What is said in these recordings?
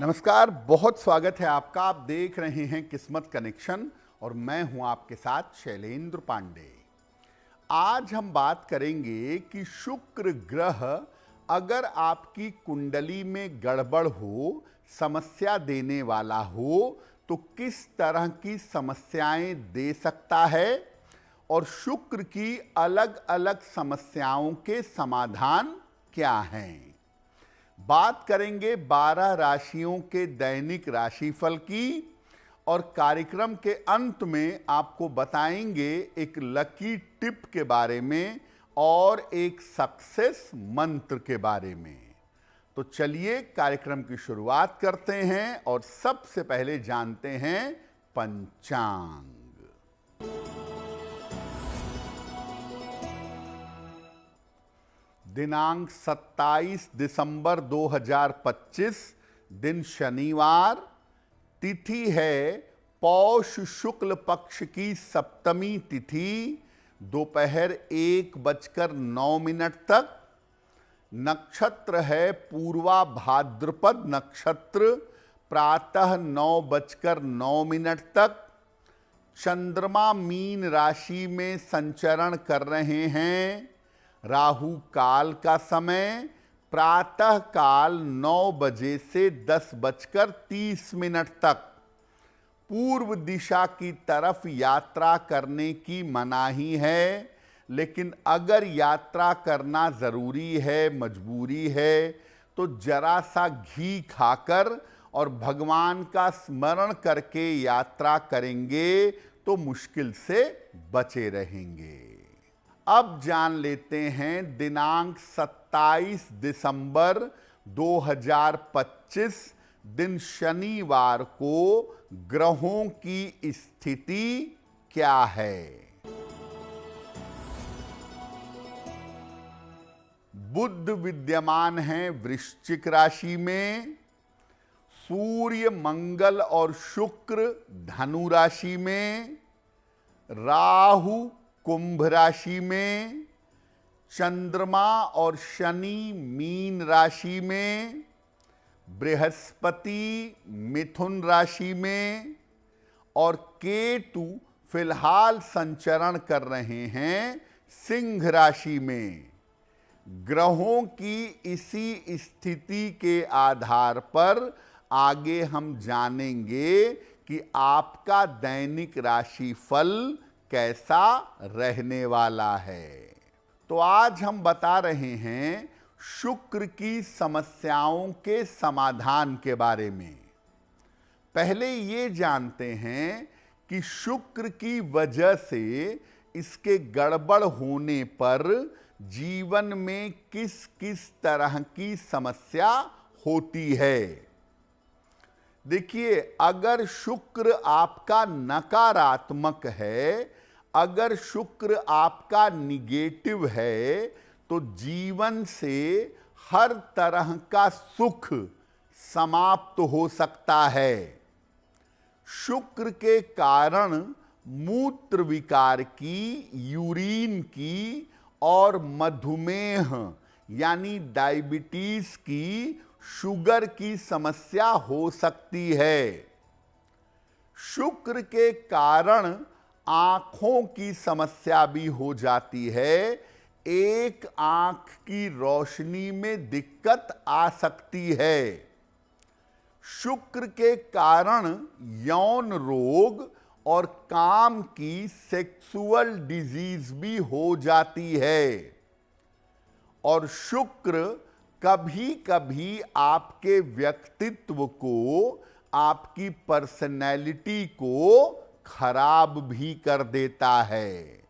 नमस्कार, बहुत स्वागत है आपका। आप देख रहे हैं किस्मत कनेक्शन और मैं हूं आपके साथ शैलेंद्र पांडे। आज हम बात करेंगे कि शुक्र ग्रह अगर आपकी कुंडली में गड़बड़ हो, समस्या देने वाला हो, तो किस तरह की समस्याएं दे सकता है और शुक्र की अलग अलग समस्याओं के समाधान क्या हैं। बात करेंगे 12 राशियों के दैनिक राशिफल की और कार्यक्रम के अंत में आपको बताएंगे एक लकी टिप के बारे में और एक सक्सेस मंत्र के बारे में। तो चलिए कार्यक्रम की शुरुआत करते हैं और सबसे पहले जानते हैं पंचांग। दिनांक 27 दिसंबर 2025, दिन शनिवार, तिथि है पौष शुक्ल पक्ष की सप्तमी तिथि, दोपहर 1:09 तक। नक्षत्र है पूर्वा भाद्रपद नक्षत्र, प्रातः 9:09 तक। चंद्रमा मीन राशि में संचरण कर रहे हैं। राहु काल का समय प्रातः काल 9 बजे से 10:30 तक। पूर्व दिशा की तरफ यात्रा करने की मनाही है, लेकिन अगर यात्रा करना जरूरी है, मजबूरी है, तो जरा सा घी खाकर और भगवान का स्मरण करके यात्रा करेंगे तो मुश्किल से बचे रहेंगे। अब जान लेते हैं दिनांक 27 दिसंबर 2025, दिन शनिवार को ग्रहों की स्थिति क्या है। बुध विद्यमान है वृश्चिक राशि में। सूर्य, मंगल और शुक्र धनु राशि में। राहु कुंभ राशि में। चंद्रमा और शनि मीन राशि में। बृहस्पति मिथुन राशि में और केतु फिलहाल संचरण कर रहे हैं सिंह राशि में। ग्रहों की इसी स्थिति के आधार पर आगे हम जानेंगे कि आपका दैनिक राशिफल कैसा रहने वाला है। तो आज हम बता रहे हैं शुक्र की समस्याओं के समाधान के बारे में। पहले ये जानते हैं कि शुक्र की वजह से इसके गड़बड़ होने पर जीवन में किस किस तरह की समस्या होती है। देखिए, अगर शुक्र आपका नकारात्मक है, अगर शुक्र आपका निगेटिव है, तो जीवन से हर तरह का सुख समाप्त हो सकता है। शुक्र के कारण मूत्र विकार की, यूरिन की और मधुमेह यानी डायबिटीज की, शुगर की समस्या हो सकती है। शुक्र के कारण आंखों की समस्या भी हो जाती है। एक आंख की रोशनी में दिक्कत आ सकती है। शुक्र के कारण यौन रोग और काम की सेक्सुअल डिजीज भी हो जाती है। और शुक्र कभी कभी आपके व्यक्तित्व को, आपकी पर्सनैलिटी को खराब भी कर देता है।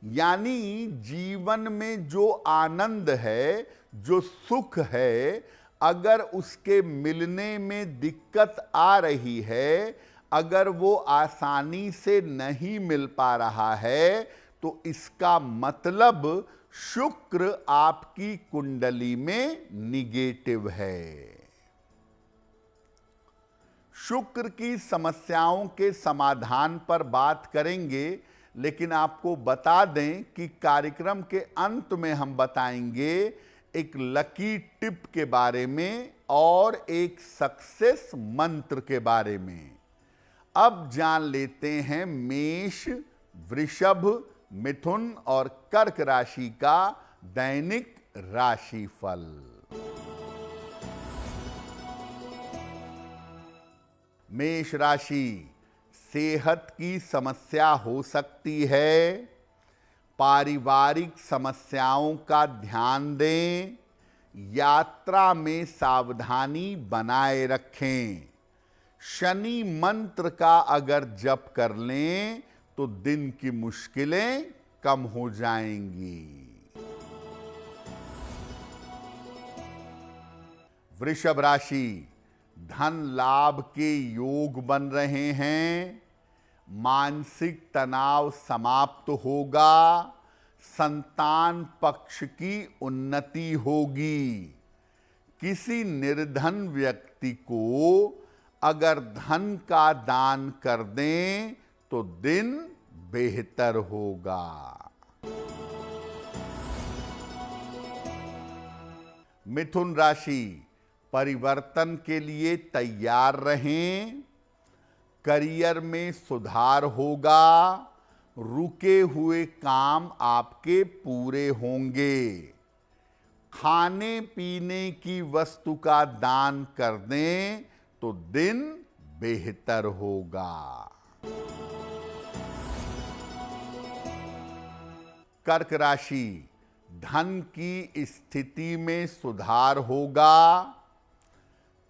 यानी जीवन में जो आनंद है, जो सुख है, अगर उसके मिलने में दिक्कत आ रही है, अगर वो आसानी से नहीं मिल पा रहा है, तो इसका मतलब शुक्र आपकी कुंडली में निगेटिव है। शुक्र की समस्याओं के समाधान पर बात करेंगे, लेकिन आपको बता दें कि कार्यक्रम के अंत में हम बताएंगे एक लकी टिप के बारे में और एक सक्सेस मंत्र के बारे में। अब जान लेते हैं मेष, वृषभ, मिथुन और कर्क राशि का दैनिक राशिफल। मेष राशि, सेहत की समस्या हो सकती है। पारिवारिक समस्याओं का ध्यान दें। यात्रा में सावधानी बनाए रखें। शनि मंत्र का अगर जप कर लें तो दिन की मुश्किलें कम हो जाएंगी। वृषभ राशि, धन लाभ के योग बन रहे हैं। मानसिक तनाव समाप्त होगा। संतान पक्ष की उन्नति होगी। किसी निर्धन व्यक्ति को अगर धन का दान कर दें तो दिन बेहतर होगा। मिथुन राशि, परिवर्तन के लिए तैयार रहें। करियर में सुधार होगा। रुके हुए काम आपके पूरे होंगे। खाने पीने की वस्तु का दान कर दें तो दिन बेहतर होगा। कर्क राशि, धन की स्थिति में सुधार होगा।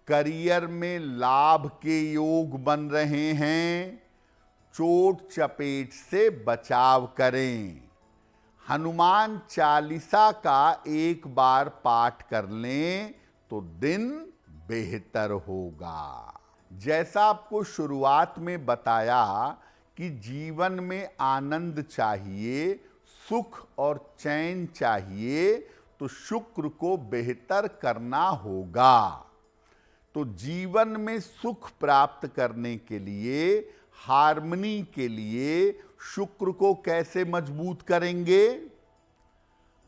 करियर में लाभ के योग बन रहे हैं। चोट चपेट से बचाव करें। हनुमान चालीसा का एक बार पाठ कर लें तो दिन बेहतर होगा। जैसा आपको शुरुआत में बताया कि जीवन में आनंद चाहिए, सुख और चैन चाहिए, तो शुक्र को बेहतर करना होगा। तो जीवन में सुख प्राप्त करने के लिए, हार्मनी के लिए शुक्र को कैसे मजबूत करेंगे?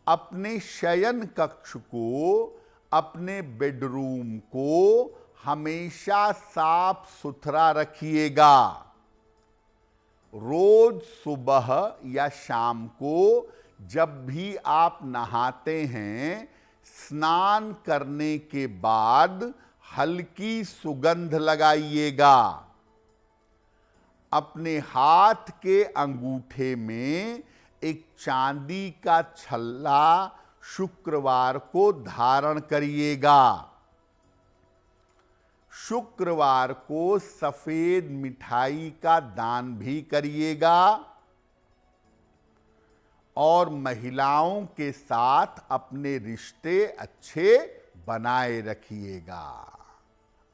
अपने शयन कक्ष को, अपने बेडरूम को हमेशा साफ सुथरा रखिएगा। रोज सुबह या शाम को जब भी आप नहाते हैं, स्नान करने के बाद हल्की सुगंध लगाइएगा। अपने हाथ के अंगूठे में एक चांदी का छल्ला शुक्रवार को धारण करिएगा। शुक्रवार को सफेद मिठाई का दान भी करिएगा और महिलाओं के साथ अपने रिश्ते अच्छे बनाए रखिएगा।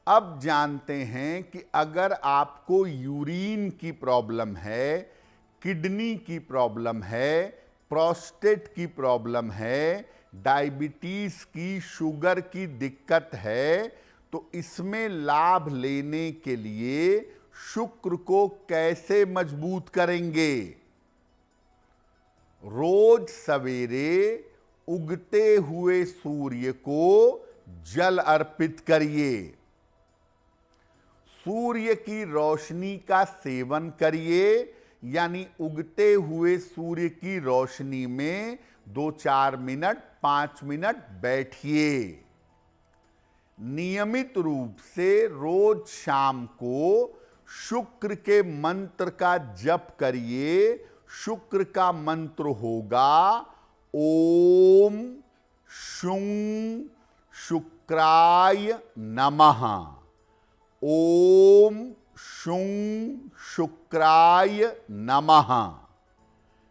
अब जानते हैं कि अगर आपको यूरिन की प्रॉब्लम है, किडनी की प्रॉब्लम है, प्रोस्टेट की प्रॉब्लम है, डायबिटीज की, शुगर की दिक्कत है, तो इसमें लाभ लेने के लिए शुक्र को कैसे मजबूत करेंगे? रोज सवेरे उगते हुए सूर्य को जल अर्पित करिए। सूर्य की रोशनी का सेवन करिए, यानी उगते हुए सूर्य की रोशनी में 2-4 मिनट, 5 मिनट बैठिए। नियमित रूप से रोज शाम को शुक्र के मंत्र का जप करिए। शुक्र का मंत्र होगा ओम शुं शुक्राय नमः। ओम शुं शुक्राय नमः।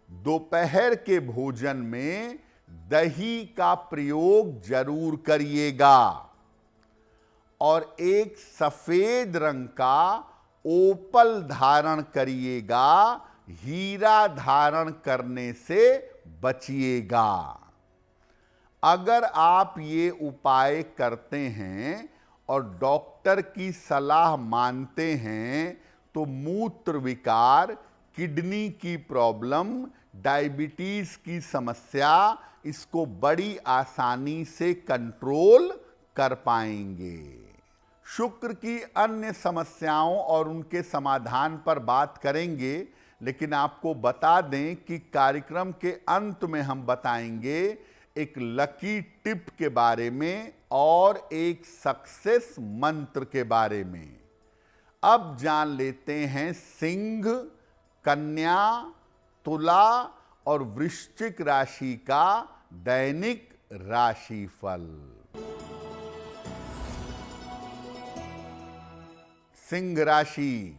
दोपहर के भोजन में दही का प्रयोग जरूर करिएगा और एक सफेद रंग का ओपल धारण करिएगा। हीरा धारण करने से बचिएगा। अगर आप ये उपाय करते हैं और डॉक्टर की सलाह मानते हैं तो मूत्र विकार, किडनी की प्रॉब्लम, डायबिटीज की समस्या, इसको बड़ी आसानी से कंट्रोल कर पाएंगे। शुक्र की अन्य समस्याओं और उनके समाधान पर बात करेंगे, लेकिन आपको बता दें कि कार्यक्रम के अंत में हम बताएंगे एक लकी टिप के बारे में और एक सक्सेस मंत्र के बारे में। अब जान लेते हैं सिंह, कन्या, तुला और वृश्चिक राशि का दैनिक राशिफल। सिंह राशि,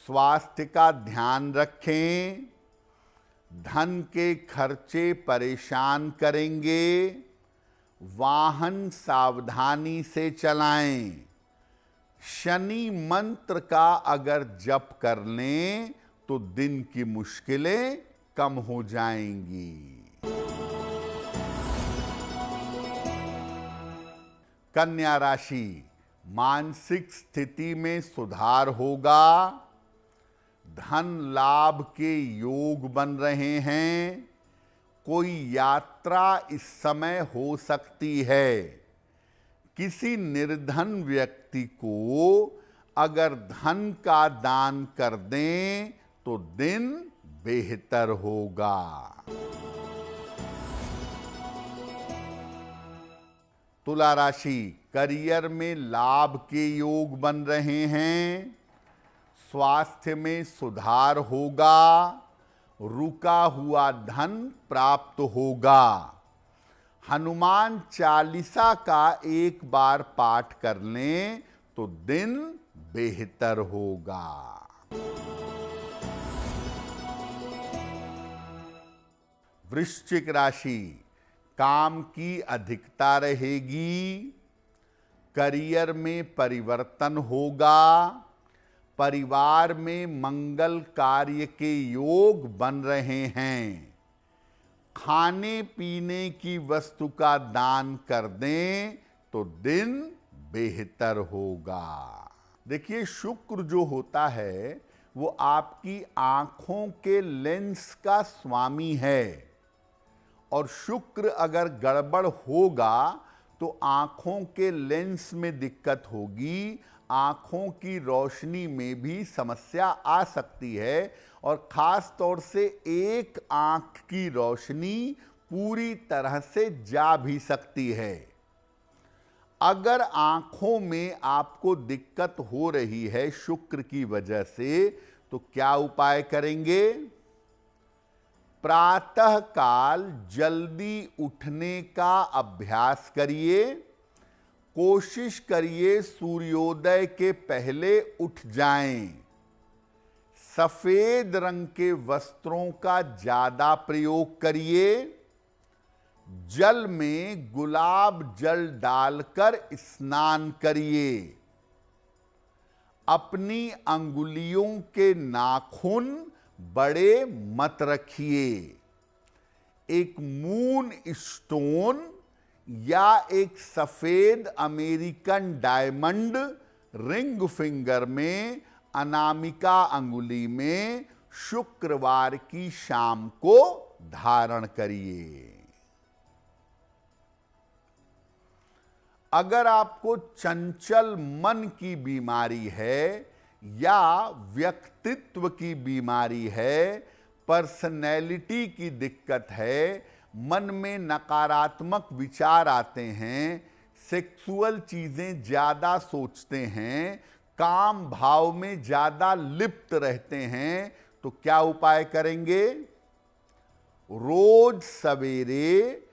स्वास्थ्य का ध्यान रखें। धन के खर्चे परेशान करेंगे। वाहन सावधानी से चलाएं। शनि मंत्र का अगर जप कर लें तो दिन की मुश्किलें कम हो जाएंगी। कन्या राशि, मानसिक स्थिति में सुधार होगा। धन लाभ के योग बन रहे हैं। कोई यात्रा इस समय हो सकती है। किसी निर्धन व्यक्ति को अगर धन का दान कर दें तो दिन बेहतर होगा। तुला राशि, करियर में लाभ के योग बन रहे हैं। स्वास्थ्य में सुधार होगा। रुका हुआ धन प्राप्त होगा। हनुमान चालीसा का एक बार पाठ कर लें तो दिन बेहतर होगा। वृश्चिक राशि, काम की अधिकता रहेगी। करियर में परिवर्तन होगा। परिवार में मंगल कार्य के योग बन रहे हैं। खाने पीने की वस्तु का दान कर दें तो दिन बेहतर होगा। देखिए, शुक्र जो होता है वो आपकी आंखों के लेंस का स्वामी है, और शुक्र अगर गड़बड़ होगा तो आंखों के लेंस में दिक्कत होगी। आंखों की रोशनी में भी समस्या आ सकती है, और खास तौर से एक आंख की रोशनी पूरी तरह से जा भी सकती है। अगर आंखों में आपको दिक्कत हो रही है शुक्र की वजह से, तो क्या उपाय करेंगे? प्रातः काल जल्दी उठने का अभ्यास करिए। कोशिश करिए सूर्योदय के पहले उठ जाएं। सफेद रंग के वस्त्रों का ज्यादा प्रयोग करिए। जल में गुलाब जल डालकर स्नान करिए। अपनी अंगुलियों के नाखून बड़े मत रखिए। एक मून स्टोन या एक सफेद अमेरिकन डायमंड रिंग फिंगर में अनामिका अंगुली में शुक्रवार की शाम को धारण करिए। अगर आपको चंचल मन की बीमारी है या व्यक्तित्व की बीमारी है, पर्सनैलिटी की दिक्कत है, मन में नकारात्मक विचार आते हैं, सेक्सुअल चीजें ज्यादा सोचते हैं, काम भाव में ज्यादा लिप्त रहते हैं, तो क्या उपाय करेंगे? रोज सवेरे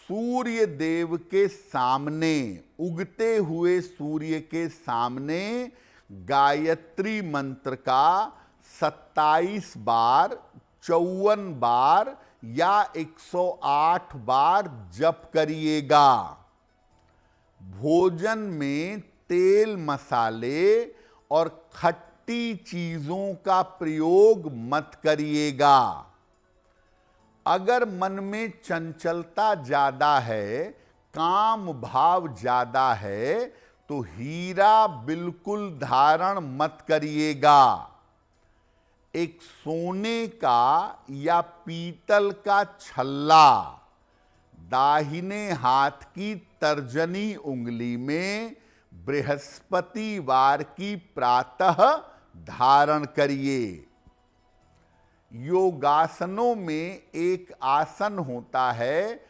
सूर्य देव के सामने, उगते हुए सूर्य के सामने गायत्री मंत्र का 27 बार, 54 बार या 108 बार जप करिएगा। भोजन में तेल, मसाले और खट्टी चीजों का प्रयोग मत करिएगा। अगर मन में चंचलता ज्यादा है, काम भाव ज्यादा है, तो हीरा बिल्कुल धारण मत करिएगा। एक सोने का या पीतल का छल्ला दाहिने हाथ की तर्जनी उंगली में बृहस्पतिवार की प्रातः धारण करिए। योगासनों में एक आसन होता है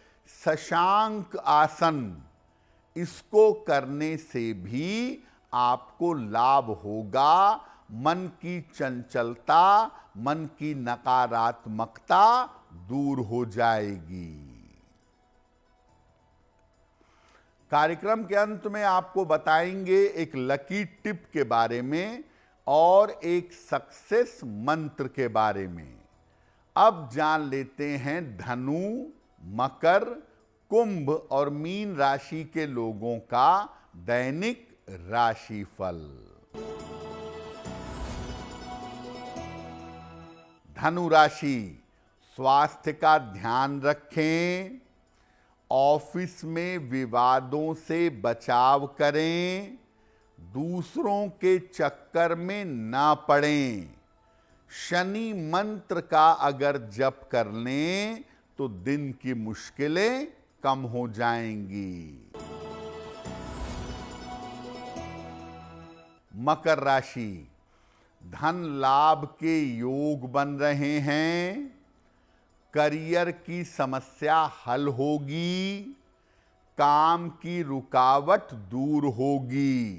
शशांक आसन। इसको करने से भी आपको लाभ होगा। मन की चंचलता, मन की नकारात्मकता दूर हो जाएगी। कार्यक्रम के अंत में आपको बताएंगे एक लकी टिप के बारे में और एक सक्सेस मंत्र के बारे में। अब जान लेते हैं धनु, मकर, कुंभ और मीन राशि के लोगों का दैनिक राशिफल। धनु राशि, स्वास्थ्य का ध्यान रखें। ऑफिस में विवादों से बचाव करें। दूसरों के चक्कर में ना पड़ें। शनि मंत्र का अगर जप कर लें तो दिन की मुश्किलें कम हो जाएंगी। मकर राशि, धन लाभ के योग बन रहे हैं। करियर की समस्या हल होगी। काम की रुकावट दूर होगी।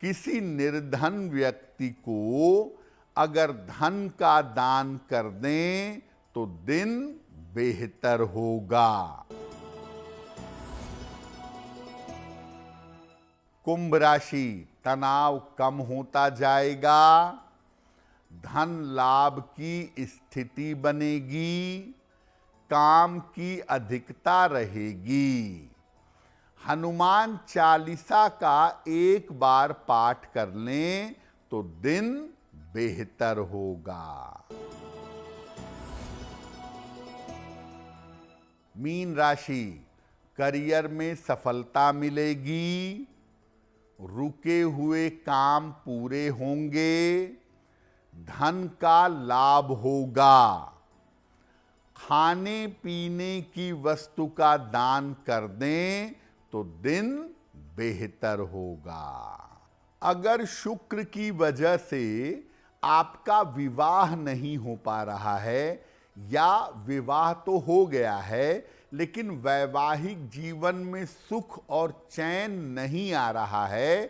किसी निर्धन व्यक्ति को अगर धन का दान कर दें तो दिन बेहतर होगा। कुंभ राशि, तनाव कम होता जाएगा। धन लाभ की स्थिति बनेगी। काम की अधिकता रहेगी। हनुमान चालीसा का एक बार पाठ कर लें तो दिन बेहतर होगा। मीन राशि, करियर में सफलता मिलेगी। रुके हुए काम पूरे होंगे। धन का लाभ होगा। खाने पीने की वस्तु का दान कर दें तो दिन बेहतर होगा। अगर शुक्र की वजह से आपका विवाह नहीं हो पा रहा है या विवाह तो हो गया है लेकिन वैवाहिक जीवन में सुख और चैन नहीं आ रहा है,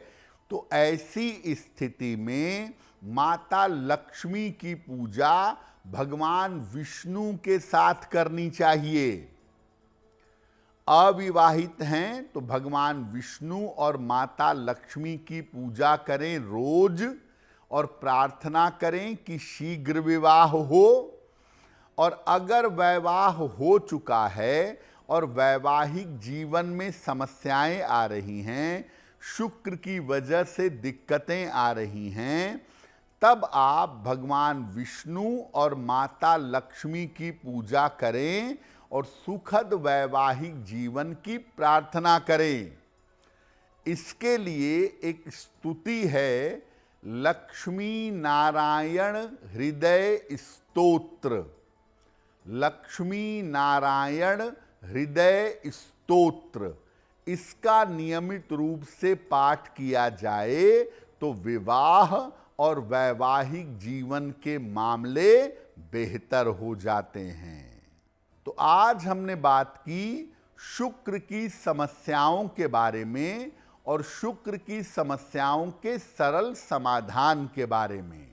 तो ऐसी स्थिति में माता लक्ष्मी की पूजा भगवान विष्णु के साथ करनी चाहिए। अविवाहित हैं तो भगवान विष्णु और माता लक्ष्मी की पूजा करें रोज और प्रार्थना करें कि शीघ्र विवाह हो। और अगर वैवाह हो चुका है और वैवाहिक जीवन में समस्याएं आ रही हैं, शुक्र की वजह से दिक्कतें आ रही हैं, तब आप भगवान विष्णु और माता लक्ष्मी की पूजा करें और सुखद वैवाहिक जीवन की प्रार्थना करें। इसके लिए एक स्तुति है, लक्ष्मी नारायण हृदय स्तोत्र। लक्ष्मी नारायण हृदय स्तोत्र, इसका नियमित रूप से पाठ किया जाए तो विवाह और वैवाहिक जीवन के मामले बेहतर हो जाते हैं। तो आज हमने बात की शुक्र की समस्याओं के बारे में और शुक्र की समस्याओं के सरल समाधान के बारे में।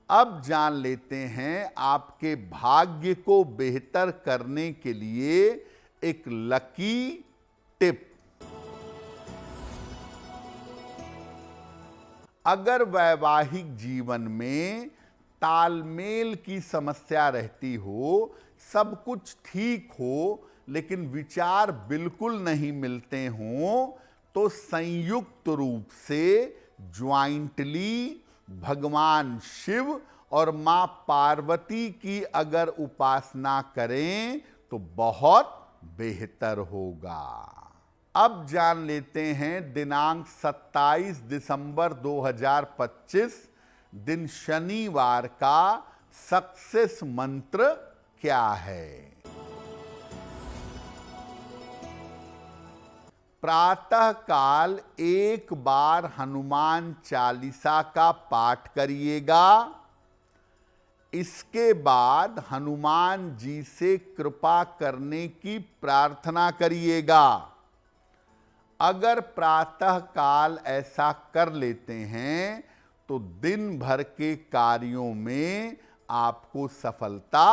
अब जान लेते हैं आपके भाग्य को बेहतर करने के लिए एक लकी टिप। अगर वैवाहिक जीवन में तालमेल की समस्या रहती हो, सब कुछ ठीक हो लेकिन विचार बिल्कुल नहीं मिलते हों, तो संयुक्त रूप से ज्वाइंटली भगवान शिव और मां पार्वती की अगर उपासना करें तो बहुत बेहतर होगा। अब जान लेते हैं दिनांक 27 दिसंबर 2025 दिन शनिवार का सक्सेस मंत्र क्या है? प्रातः काल एक बार हनुमान चालीसा का पाठ करिएगा। इसके बाद हनुमान जी से कृपा करने की प्रार्थना करिएगा। अगर प्रातः काल ऐसा कर लेते हैं तो दिन भर के कार्यों में आपको सफलता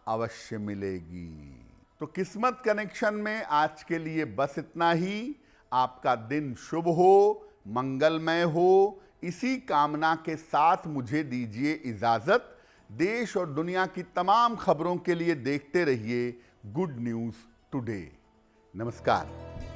अवश्य मिलेगी। तो किस्मत कनेक्शन में आज के लिए बस इतना ही। आपका दिन शुभ हो, मंगलमय हो, इसी कामना के साथ मुझे दीजिए इजाजत। देश और दुनिया की तमाम खबरों के लिए देखते रहिए गुड न्यूज टुडे। नमस्कार।